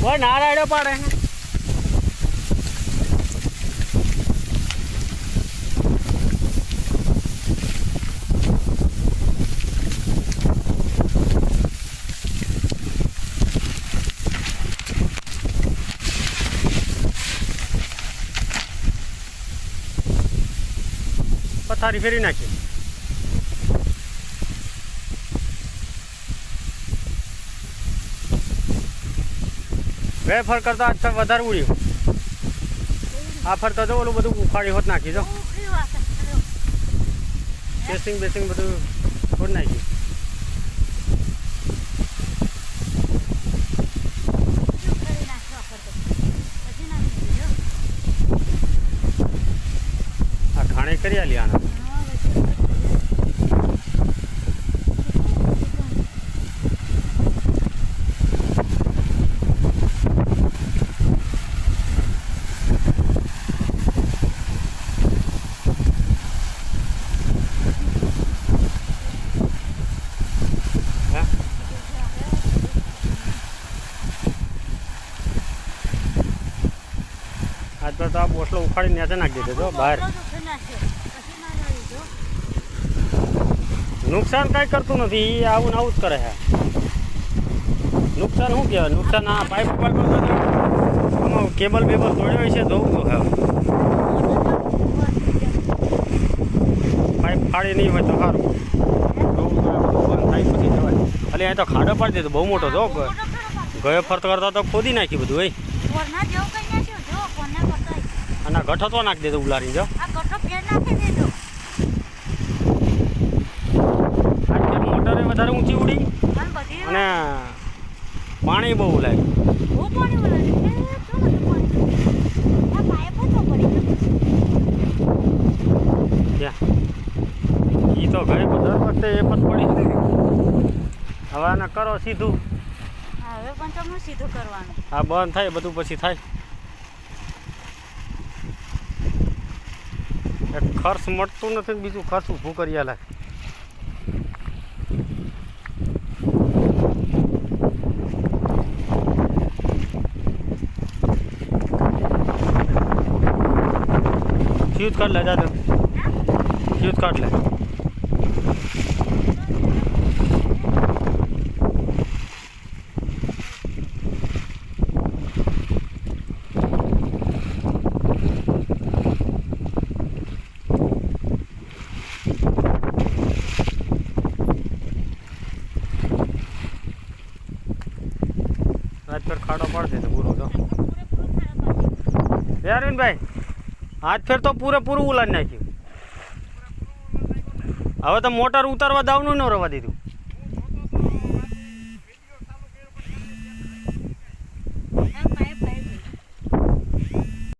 ઓય ના રાડ્યો પાડે પથારી ફેરી નાખી બે ફર કરતા આજ વધારે ઉડ્યું આ ફરતા જો ઓલું બધું ઉખાડી હોત નાખી જો બેસિંગ બધું ખોટ નાખ્યું આ ઘાણે કરી આલી આના આજ પર તો આ બોસલો ઉખાડી નેચે નાખી દીધો તો બહાર નુકસાન કાંઈ કરતું નથી એ આવું ને આવું જ કરે છે નુકસાન શું કહેવાય નુકસાન આ પાઇપ આમાં કેબલ બેબલ તોડ્યો છે જોવું તો હવે પાઇપ ફાડી નહીં હોય તો સારું જોવું તો બંધ થાય પછી જવાય એટલે અહીં તો ખાડો પાડી દીધો બહુ મોટો જો ગયો ફરતો કરતા તો ખોદી નાખ્યું બધું હોય અને ગઠો તો નાખી દેતો ઉલારી જો મોટરે વધારે ઊંચી ઉડી અને પાણી બહુ લાગ્યું એ તો ઘરે દર વખતે એ પણ પડી હવે આને કરો સીધું હવે પણ તમને સીધું કરવાનું હા બંધ થાય બધું પછી થાય ખર્ચ મળતું નથી બીજું ખર્ચ ઊભું કરી આલે ફ્યુઝ કાઢ લે જાતે ફ્યુઝ કાઢ લે આજ ફેર ખાડો પડશે તો પૂરો તો અરવિંદભાઈ આજ ફેર તો પૂરેપૂરું ઉલાડી નાખ્યું હવે તો મોટર ઉતારવા દાવનું ન રવા દીધું